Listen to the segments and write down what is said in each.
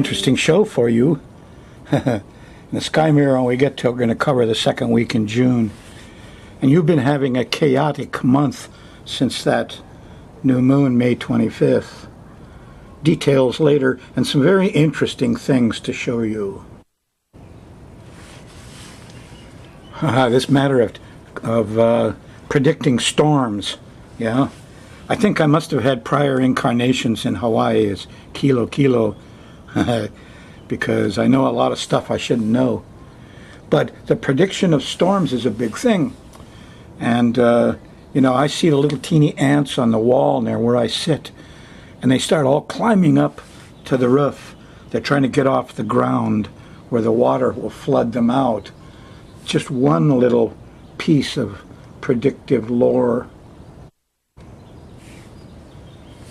interesting show for you. In the Sky Mirror, when we get to it, we're going to cover the second week in June. And you've been having a chaotic month since that new moon, May 25th. Details later, and some very interesting things to show you. This matter of predicting storms, yeah. I think I must have had prior incarnations in Hawaii as Kilo Kilo, because I know a lot of stuff I shouldn't know. But the prediction of storms is a big thing. And, I see the little teeny ants on the wall near where I sit, and they start all climbing up to the roof. They're trying to get off the ground where the water will flood them out. Just one little piece of predictive lore.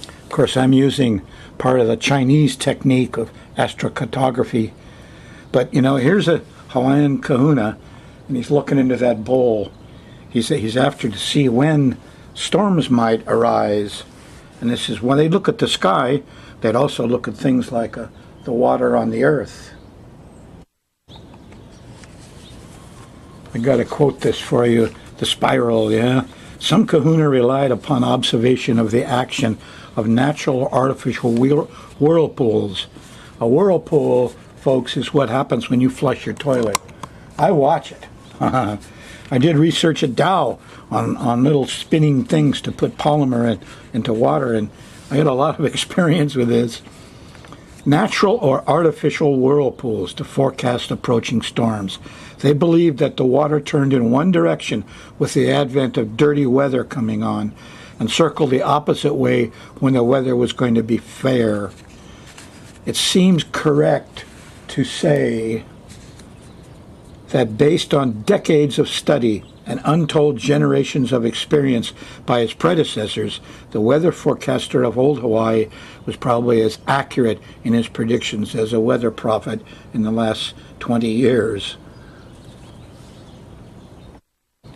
Of course, I'm using part of the Chinese technique of astrocartography. But, here's a Hawaiian kahuna, and he's looking into that bowl. He's after to see when storms might arise. And this is when they look at the sky, they'd also look at things like the water on the earth. I got to quote this for you, the spiral, yeah? Some kahuna relied upon observation of the action of natural or artificial whirlpools. A whirlpool, folks, is what happens when you flush your toilet. I watch it. I did research at Dow on little spinning things to put polymer into water, and I had a lot of experience with this. Natural or artificial whirlpools to forecast approaching storms. They believed that the water turned in one direction with the advent of dirty weather coming on, and circled the opposite way when the weather was going to be fair. It seems correct to say that based on decades of study and untold generations of experience by its predecessors, the weather forecaster of old Hawaii was probably as accurate in his predictions as a weather prophet in the last 20 years. Of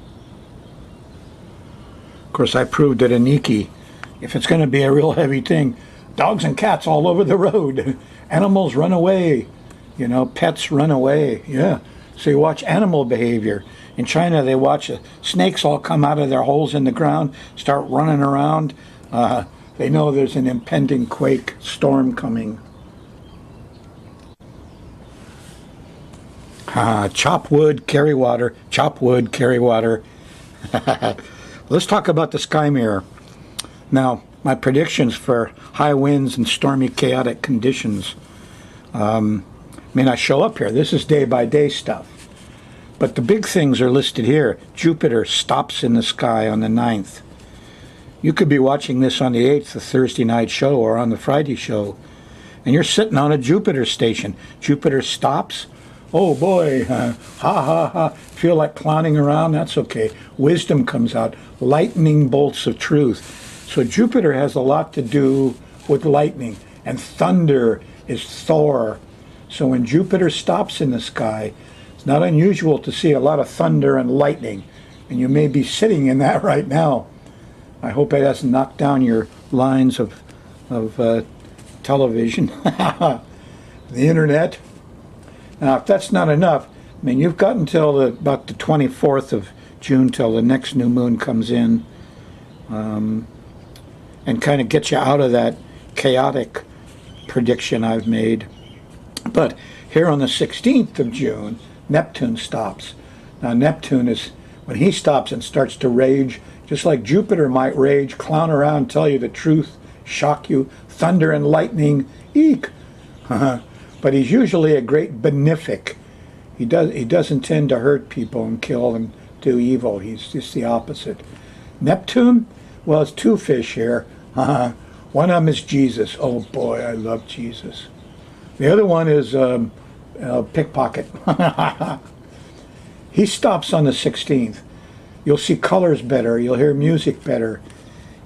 course, I proved at Aniki, if it's going to be a real heavy thing, dogs and cats all over the road. Animals run away. Pets run away. Yeah. So you watch animal behavior. In China, they watch snakes all come out of their holes in the ground, start running around. They know there's an impending quake storm coming. Chop wood, carry water. Chop wood, carry water. Let's talk about the Sky Mirror. Now, my predictions for high winds and stormy, chaotic conditions may not show up here. This is day-by-day stuff. But the big things are listed here. Jupiter stops in the sky on the 9th. You could be watching this on the 8th, the Thursday night show, or on the Friday show, and you're sitting on a Jupiter station. Jupiter stops. Oh boy, ha ha ha. Feel like clowning around? That's okay. Wisdom comes out. Lightning bolts of truth. So Jupiter has a lot to do with lightning, and thunder is Thor. So when Jupiter stops in the sky, it's not unusual to see a lot of thunder and lightning, and you may be sitting in that right now. I hope it hasn't knocked down your lines of television, the internet. Now, if that's not enough, you've got until about the 24th of June till the next new moon comes in, and kind of get you out of that chaotic prediction I've made. But here on the 16th of June, Neptune stops. Now, Neptune is, when he stops and starts to rage, just like Jupiter might rage, clown around, tell you the truth, shock you, thunder and lightning, eek. But he's usually a great benefic. He doesn't tend to hurt people and kill and do evil. He's just the opposite. Neptune, well, it's two fish here. One of them is Jesus. Oh boy, I love Jesus. The other one is pickpocket. He stops on the 16th. You'll see colors better. You'll hear music better.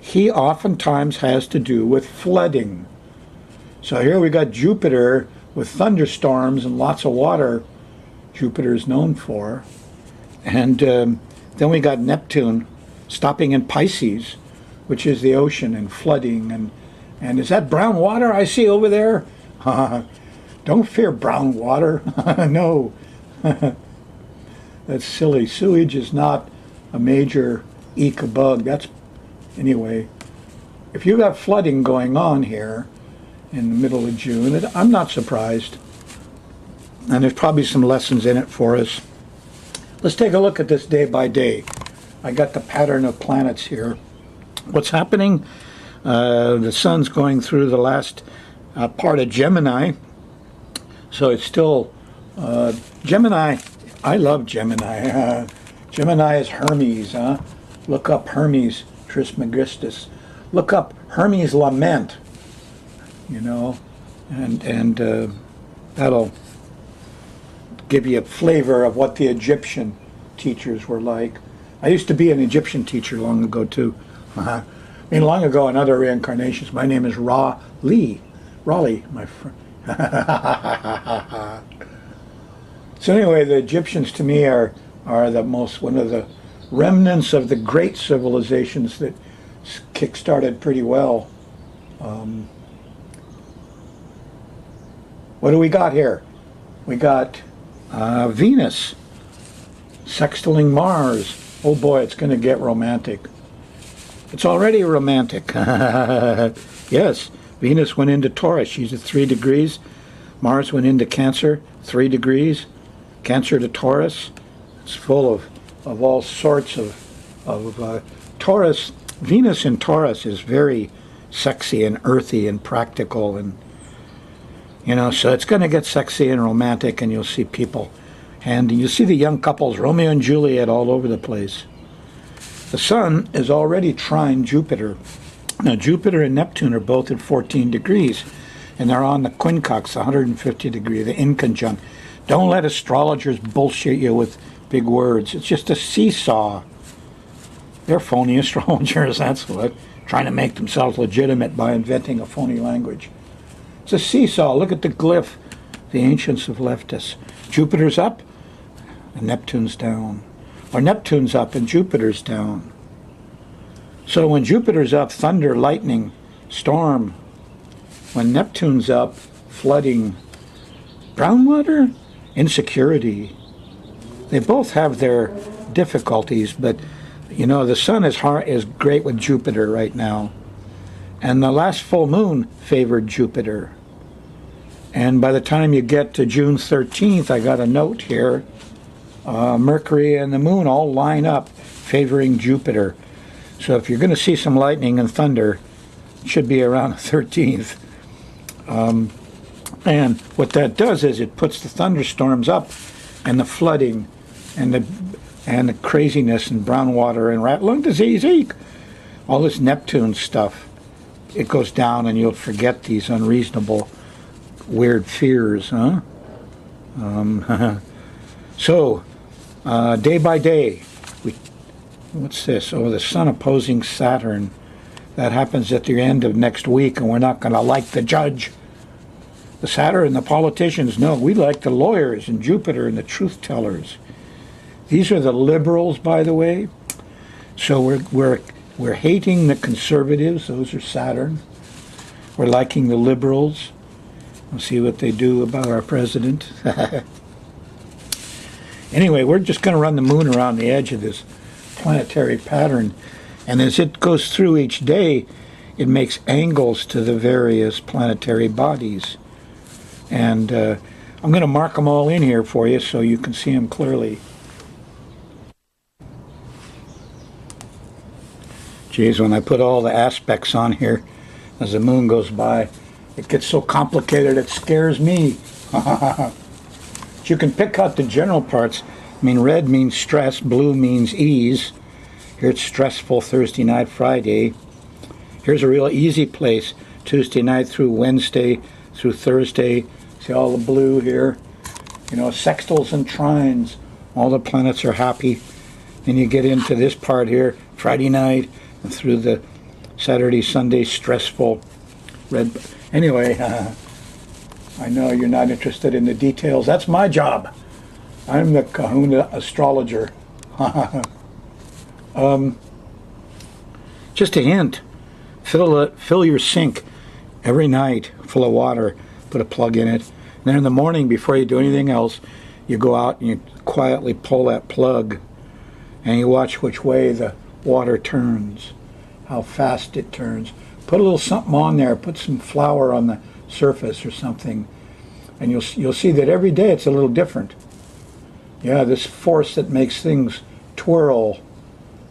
He oftentimes has to do with flooding. So here we got Jupiter with thunderstorms and lots of water. Jupiter is known for. And then we got Neptune stopping in Pisces, which is the ocean, and flooding. And is that brown water I see over there? Don't fear brown water. No. That's silly. Sewage is not a major eco bug. Anyway, if you got flooding going on here in the middle of June, I'm not surprised. And there's probably some lessons in it for us. Let's take a look at this day by day. I got the pattern of planets here. What's happening? The sun's going through the last part of Gemini. So it's still Gemini. I love Gemini. Gemini is Hermes. Look up Hermes Trismegistus. Look up Hermes Lament. You know, and that'll give you a flavor of what the Egyptian teachers were like. I used to be an Egyptian teacher long ago too. I mean, long ago in other reincarnations. My name is Raleigh, my friend. So anyway, the Egyptians to me are one of the remnants of the great civilizations that kick-started pretty well. What do we got here? We got Venus sextiling Mars. Oh boy, it's going to get romantic. It's already romantic. Yes, Venus went into Taurus. She's at 3 degrees. Mars went into Cancer, 3 degrees. Cancer to Taurus. It's full of all sorts of Taurus. Venus in Taurus is very sexy and earthy and practical, and you know, so it's going to get sexy and romantic, and you'll see people, and you see the young couples, Romeo and Juliet, all over the place. The Sun is already trine Jupiter. Now, Jupiter and Neptune are both at 14 degrees, and they're on the quincunx, 150 degree, the inconjunct. Don't let astrologers bullshit you with big words. It's just a seesaw. They're phony astrologers, that's what. Trying to make themselves legitimate by inventing a phony language. It's a seesaw. Look at the glyph the ancients have left us. Jupiter's up and Neptune's down. Or Neptune's up and Jupiter's down. So when Jupiter's up, thunder, lightning, storm. When Neptune's up, flooding, brown water, insecurity. They both have their difficulties, but you know, the Sun is great with Jupiter right now. And the last full moon favored Jupiter. And by the time you get to June 13th, I got a note here, Mercury and the moon all line up favoring Jupiter. So if you're going to see some lightning and thunder, it should be around the 13th. And what that does is it puts the thunderstorms up and the flooding and the craziness and brown water and rat lung disease, all this Neptune stuff. It goes down and you'll forget these unreasonable, weird fears, huh? So, day by day, what's this? Oh, the Sun opposing Saturn. That happens at the end of next week, and we're not going to like the judge. The Saturn and the politicians, no, we like the lawyers and Jupiter and the truth tellers. These are the liberals, by the way. So we're hating the conservatives. Those are Saturn. We're liking the liberals. We'll see what they do about our president. Anyway, we're just going to run the moon around the edge of this planetary pattern. And as it goes through each day, it makes angles to the various planetary bodies. And I'm going to mark them all in here for you so you can see them clearly. Geez, when I put all the aspects on here as the moon goes by, it gets so complicated it scares me. But you can pick out the general parts. I mean, red means stress, blue means ease. Here it's stressful Thursday night, Friday. Here's a real easy place, Tuesday night through Wednesday through Thursday. See all the blue here? You know, sextiles and trines. All the planets are happy. Then you get into this part here, Friday night, and through the Saturday, Sunday, stressful. Red. Anyway, I know you're not interested in the details. That's my job. I'm the kahuna astrologer. Just a hint. Fill your sink every night full of water. Put a plug in it. then in the morning, before you do anything else, you go out and you quietly pull that plug, and you watch which way the water turns, how fast it turns. Put a little something on there, put some flour on the surface or something, and you'll see that every day it's a little different. Yeah, this force that makes things twirl.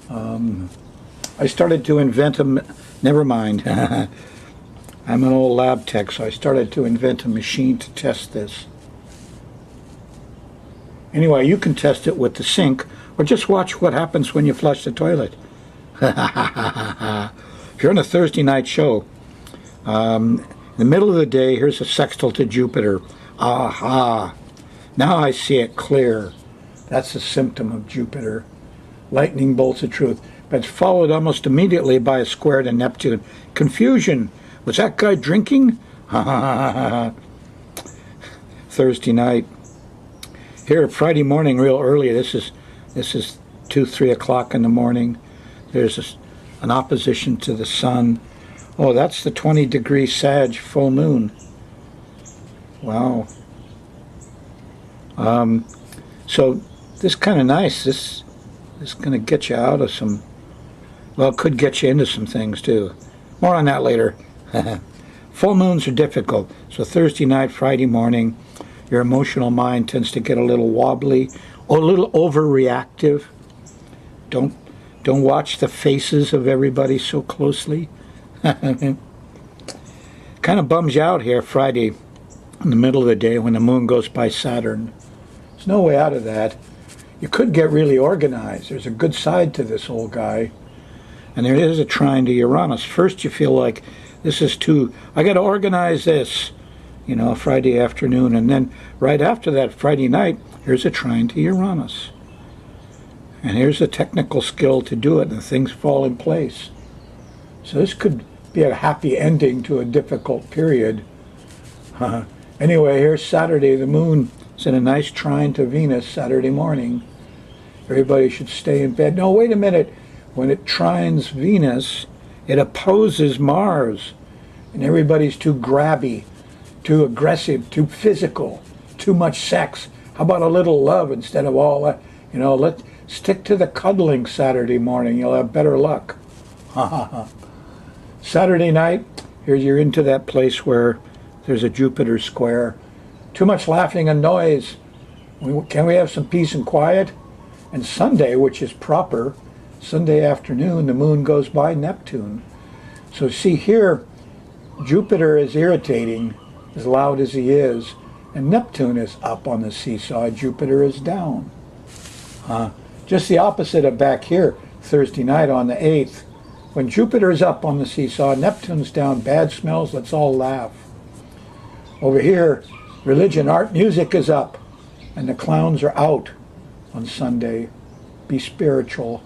I started to invent them. Never mind. I'm an old lab tech, so I started to invent a machine to test this. Anyway, you can test it with the sink, or just watch what happens when you flush the toilet. If you're on a Thursday night show, in the middle of the day, here's a sextile to Jupiter. Aha! Now I see it clear. That's a symptom of Jupiter. Lightning bolts of truth. But it's followed almost immediately by a square to Neptune. Confusion. Was that guy drinking? Thursday night. Here, Friday morning, real early. This is 2-3 o'clock in the morning. There's an opposition to the sun. Oh, that's the 20-degree Sag full moon. Wow. So this is kind of nice. This is going to get you out of some. Well, it could get you into some things too. More on that later. Full moons are difficult. So Thursday night, Friday morning, your emotional mind tends to get a little wobbly, or a little overreactive. Don't watch the faces of everybody so closely. Kind of bums you out here Friday in the middle of the day when the moon goes by Saturn. There's no way out of that. You could get really organized. There's a good side to this old guy. And there is a trine to Uranus. First you feel like this is too, I got to organize this, Friday afternoon. And then right after that, Friday night, here's a trine to Uranus. And here's a technical skill to do it, and things fall in place. So this could be a happy ending to a difficult period. Anyway, here's Saturday. The moon is in a nice trine to Venus Saturday morning. Everybody should stay in bed. No, wait a minute. When it trines Venus, it opposes Mars. And everybody's too grabby, too aggressive, too physical, too much sex. How about a little love instead of all that? Let's stick to the cuddling Saturday morning. You'll have better luck. Saturday night, here you're into that place where there's a Jupiter square. Too much laughing and noise. Can we have some peace and quiet? And Sunday, which is proper, Sunday afternoon, the moon goes by Neptune. So see here, Jupiter is irritating, as loud as he is, and Neptune is up on the seesaw, Jupiter is down. Just the opposite of back here, Thursday night on the 8th. When Jupiter is up on the seesaw, Neptune's down, bad smells, let's all laugh. Over here, religion, art, music is up, and the clowns are out on Sunday. Be spiritual.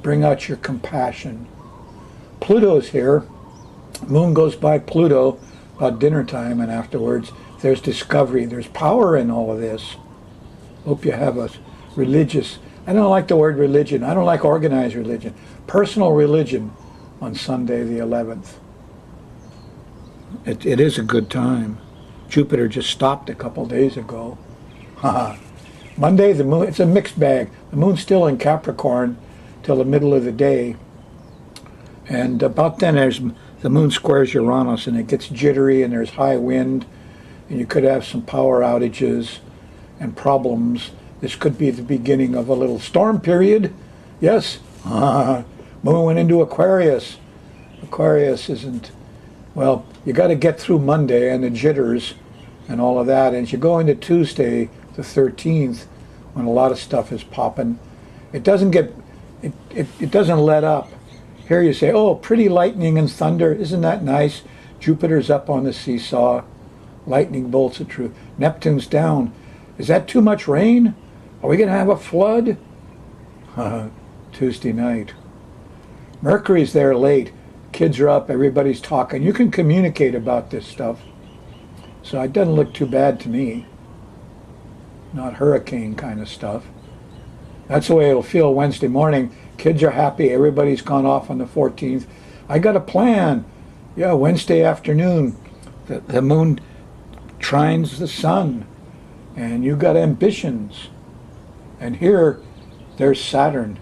Bring out your compassion. Pluto's here. Moon goes by Pluto about dinner time, and afterwards there's discovery. There's power in all of this. Hope you have a religious, I don't like the word religion. I don't like organized religion. Personal religion on Sunday the 11th. It is a good time. Jupiter just stopped a couple days ago. Monday, the moon, it's a mixed bag. The moon's still in Capricorn till the middle of the day. And about then the moon squares Uranus and it gets jittery and there's high wind and you could have some power outages and problems. This could be the beginning of a little storm period. Yes, moon went into Aquarius. Aquarius isn't, well, you got to get through Monday and the jitters and all of that. And as you go into Tuesday, the 13th, when a lot of stuff is popping, it doesn't get, it doesn't let up. Here you say, oh, pretty lightning and thunder. Isn't that nice? Jupiter's up on the seesaw. Lightning bolts of truth. Neptune's down. Is that too much rain? Are we going to have a flood? Tuesday night. Mercury's there late. Kids are up. Everybody's talking. You can communicate about this stuff. So it doesn't look too bad to me. Not hurricane kind of stuff. That's the way it'll feel Wednesday morning. Kids are happy. Everybody's gone off on the 14th. I got a plan. Yeah, Wednesday afternoon. The moon trines the sun, and you got ambitions. And here, there's Saturn,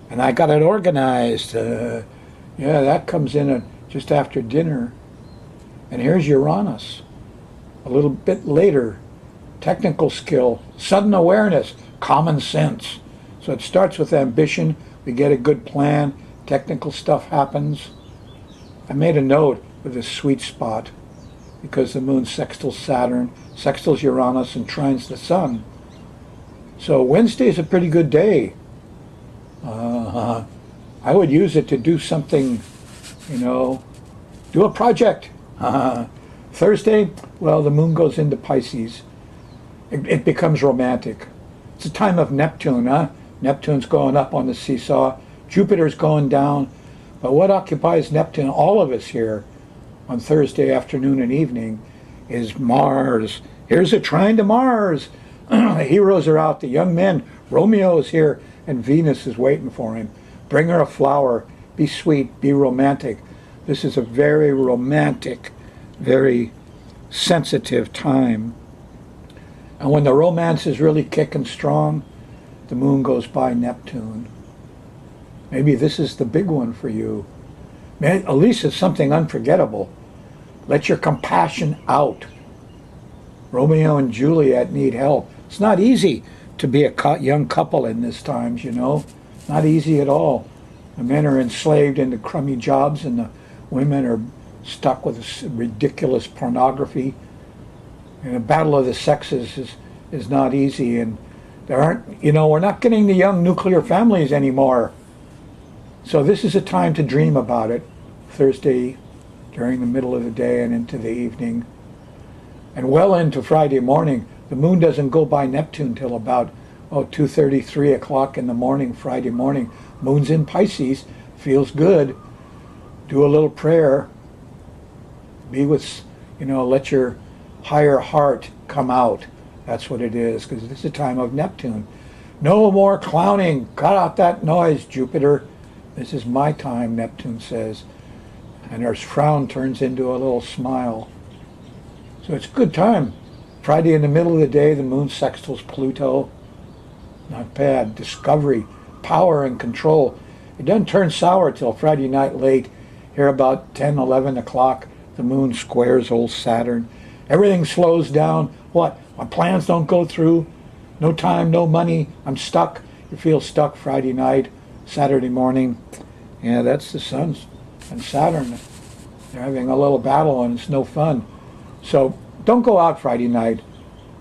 and I got it organized. Yeah, that comes in just after dinner. And here's Uranus, a little bit later. Technical skill, sudden awareness, common sense. So it starts with ambition. We get a good plan. Technical stuff happens. I made a note with this sweet spot because the moon sextiles Saturn, sextiles Uranus, and trines the sun. So Wednesday is a pretty good day. I would use it to do something, do a project. Thursday, well, the moon goes into Pisces. It becomes romantic. It's a time of Neptune, huh? Neptune's going up on the seesaw. Jupiter's going down. But what occupies Neptune, all of us here, on Thursday afternoon and evening, is Mars. Here's a trine to Mars. The heroes are out, the young men. Romeo is here, and Venus is waiting for him. Bring her a flower. Be sweet. Be romantic. This is a very romantic, very sensitive time. And when the romance is really kicking strong, the moon goes by Neptune. Maybe this is the big one for you. At least it's something unforgettable. Let your compassion out. Romeo and Juliet need help. It's not easy to be a young couple in these times, Not easy at all. The men are enslaved into crummy jobs, and the women are stuck with ridiculous pornography. And the battle of the sexes is not easy, and there aren't, we're not getting the young nuclear families anymore. So this is a time to dream about it. Thursday, during the middle of the day and into the evening. And well into Friday morning. The moon doesn't go by Neptune till about 2:30, 3 o'clock in the morning, Friday morning. Moon's in Pisces. Feels good. Do a little prayer. Be with, let your higher heart come out. That's what it is, because this is a time of Neptune. No more clowning. Cut out that noise, Jupiter. This is my time, Neptune says. And her frown turns into a little smile. So it's a good time. Friday in the middle of the day, the moon sextiles Pluto. Not bad. Discovery, power, and control. It doesn't turn sour till Friday night late. Here about 10, 11 o'clock, the moon squares old Saturn. Everything slows down. What? My plans don't go through. No time, no money. I'm stuck. You feel stuck Friday night, Saturday morning. Yeah, that's the sun and Saturn. They're having a little battle, and it's no fun. So don't go out Friday night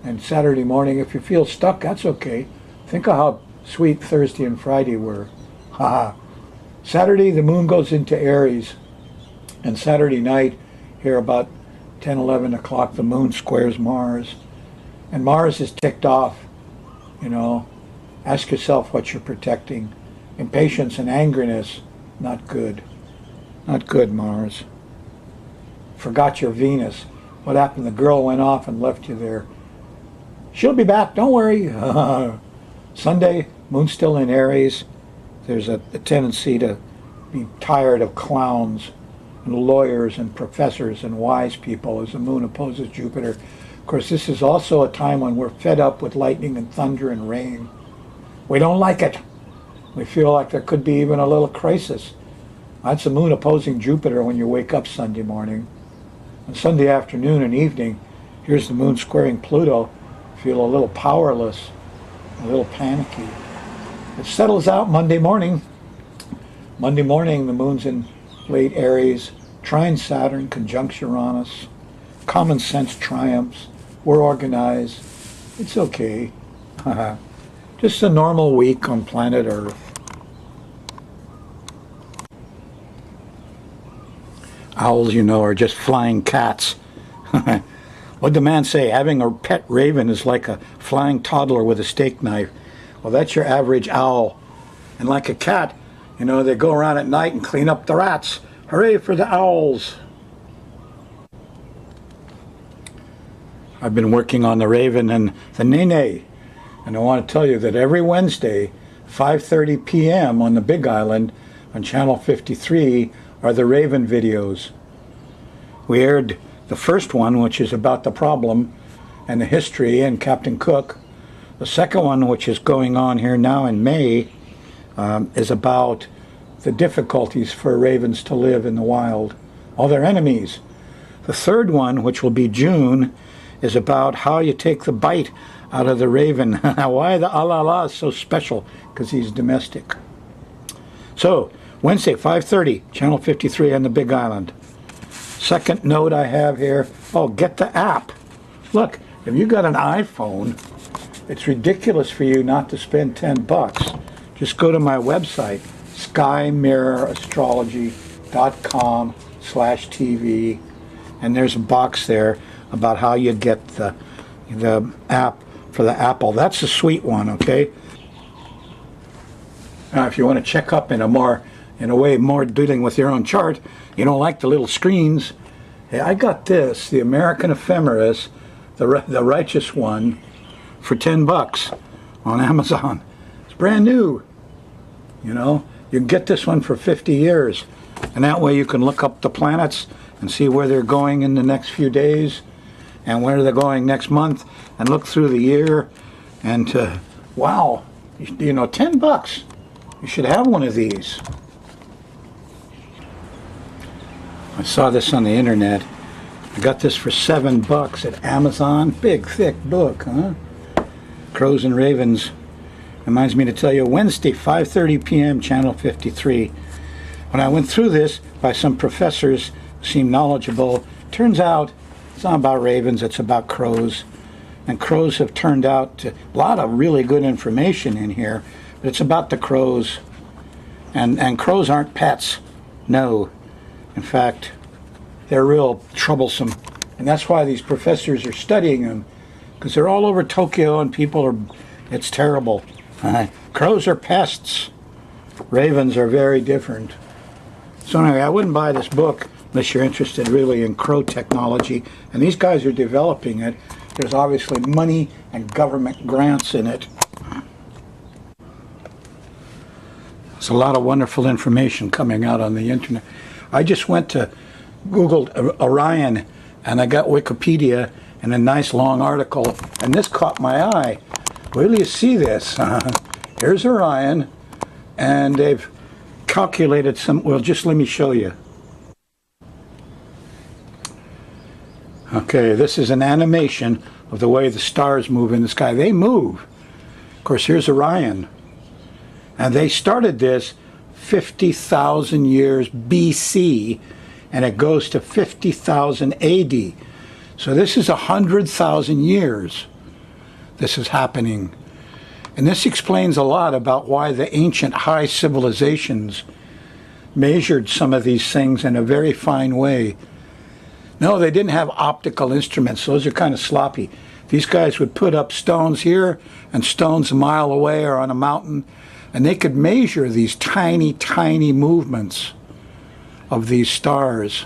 and Saturday morning. If you feel stuck, that's okay. Think of how sweet Thursday and Friday were. Saturday, the moon goes into Aries. And Saturday night, here about 10, 11 o'clock, the moon squares Mars. And Mars is ticked off. Ask yourself what you're protecting. Impatience and angriness, not good. Not good, Mars. Forgot your Venus. What happened? The girl went off and left you there. She'll be back, don't worry. Sunday, moon's still in Aries. There's a tendency to be tired of clowns and lawyers and professors and wise people as the moon opposes Jupiter. Of course, this is also a time when we're fed up with lightning and thunder and rain. We don't like it. We feel like there could be even a little crisis. That's the moon opposing Jupiter when you wake up Sunday morning. On Sunday afternoon and evening, here's the moon squaring Pluto. Feel a little powerless, a little panicky. It settles out Monday morning. Monday morning, the moon's in late Aries, trine Saturn, conjunct Uranus. Common sense triumphs. We're organized. It's okay. Just a normal week on planet Earth. Owls, are just flying cats. What'd the man say? Having a pet raven is like a flying toddler with a steak knife. Well, that's your average owl. And like a cat, they go around at night and clean up the rats. Hooray for the owls. I've been working on the raven and the nene. And I want to tell you that every Wednesday, 5:30 p.m. on the Big Island, on Channel 53, are the Raven videos. We aired the first one, which is about the problem, and the history and Captain Cook. The second one, which is going on here now in May, is about the difficulties for ravens to live in the wild, all their enemies. The third one, which will be June, is about how you take the bite out of the raven. Why the alala is so special, because he's domestic. So, Wednesday, 5:30, Channel 53 on the Big Island. Second note I have here, oh, get the app. Look, if you got an iPhone, it's ridiculous for you not to spend $10. Just go to my website, skymirrorastrology.com/TV, and there's a box there about how you get the app for the Apple. That's the sweet one, okay? Now, if you want to check up in a way more dealing with your own chart, you don't like the little screens. Hey, I got this, the American Ephemeris, the righteous one, for $10 on Amazon. It's brand new. You know, you can get this one for 50 years, and that way you can look up the planets and see where they're going in the next few days and where they're going next month, and look through the year. And wow, you know, $10. You should have one of these. I saw this on the internet. I got this for $7 at Amazon. Big, thick book, huh? Crows and Ravens. Reminds me to tell you, Wednesday, 5:30 p.m., Channel 53. When I went through this by some professors who seemed knowledgeable, turns out it's not about ravens, it's about crows. And crows have turned out to, a lot of really good information in here, but it's about the crows. And crows aren't pets. No. In fact, they're real troublesome. And that's why these professors are studying them, because they're all over Tokyo and people are, it's terrible. Crows are pests. Ravens are very different. So anyway, I wouldn't buy this book unless you're interested really in crow technology. And these guys are developing it. There's obviously money and government grants in it. There's a lot of wonderful information coming out on the internet. I just went to Googled Orion, and I got Wikipedia and a nice long article, and this caught my eye. Wait till you see this. Here's Orion, and they've calculated some, well, just let me show you. Okay, this is an animation of the way the stars move in the sky. They move. Of course, here's Orion. And they started this 50,000 years BC, and it goes to 50,000 AD. So this is 100,000 years this is happening. And this explains a lot about why the ancient high civilizations measured some of these things in a very fine way. No, they didn't have optical instruments. Those are kind of sloppy. These guys would put up stones here and stones a mile away or on a mountain, and they could measure these tiny, tiny movements of these stars,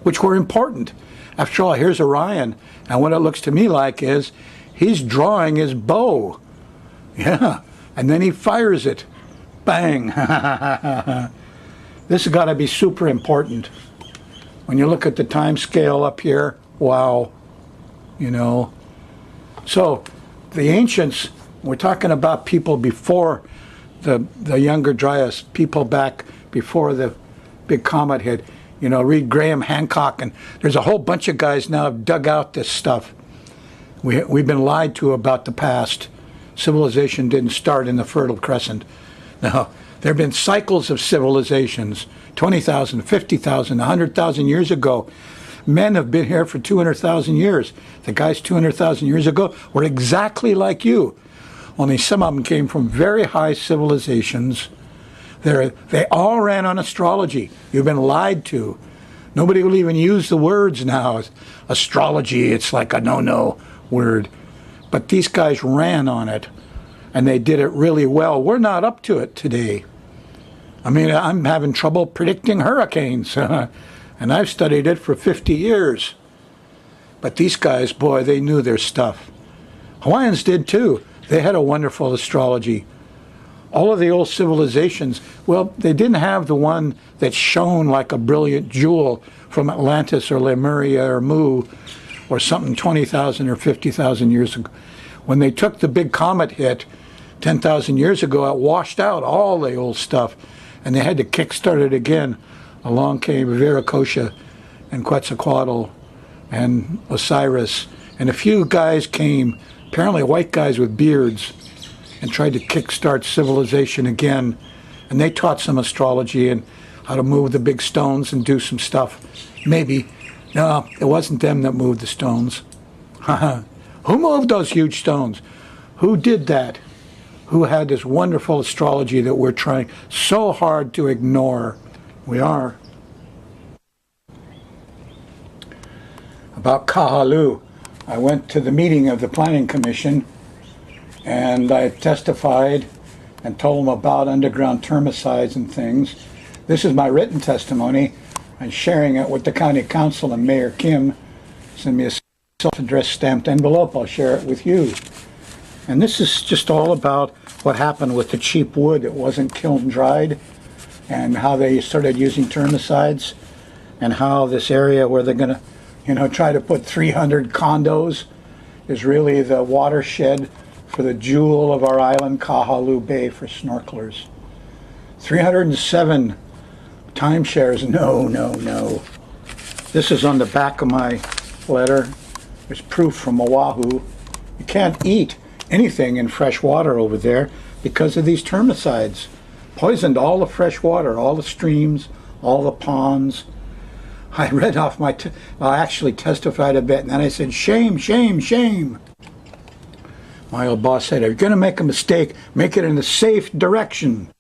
which were important. After all, here's Orion, and what it looks to me like is he's drawing his bow. Yeah, and then he fires it. Bang. This has got to be super important. When you look at the time scale up here, wow, you know. So the ancients, we're talking about people before the Younger Dryas, people back before the big comet hit. You know, read Graham Hancock, and there's a whole bunch of guys now have dug out this stuff. We've been lied to about the past. Civilization didn't start in the Fertile Crescent. No, there have been cycles of civilizations, 20,000, 50,000, 100,000 years ago. Men have been here for 200,000 years. The guys 200,000 years ago were exactly like you, only some of them came from very high civilizations. They all ran on astrology. You've been lied to. Nobody will even use the words now. Astrology, it's like a no-no word. But these guys ran on it, and they did it really well. We're not up to it today. I mean, I'm having trouble predicting hurricanes, and I've studied it for 50 years. But these guys, boy, they knew their stuff. Hawaiians did too. They had a wonderful astrology. All of the old civilizations, well, they didn't have the one that shone like a brilliant jewel from Atlantis or Lemuria or Mu, or something 20,000 or 50,000 years ago. When they took the big comet hit 10,000 years ago, it washed out all the old stuff, and they had to kickstart it again. Along came Viracocha and Quetzalcoatl and Osiris, and a few guys came, apparently white guys with beards, and tried to kickstart civilization again. And they taught some astrology and how to move the big stones and do some stuff. Maybe. No, it wasn't them that moved the stones. Who moved those huge stones? Who did that? Who had this wonderful astrology that we're trying so hard to ignore? We are. About Kahalu, I went to the meeting of the Planning Commission, and I testified and told them about underground termicides and things. This is my written testimony. I'm sharing it with the County Council, and Mayor Kim sent me a self-addressed stamped envelope. I'll share it with you. And this is just all about what happened with the cheap wood. It wasn't kiln dried, and how they started using termicides, and how this area where they're going to, try to put 300 condos is really the watershed for the jewel of our island, Kahalu Bay, for snorkelers. 307 timeshares. No. This is on the back of my letter. There's proof from Oahu. You can't eat anything in fresh water over there because of these termicides. Poisoned all the fresh water, all the streams, all the ponds. I read off I actually testified a bit, and then I said, shame, shame, shame. My old boss said, if you're going to make a mistake, make it in a safe direction.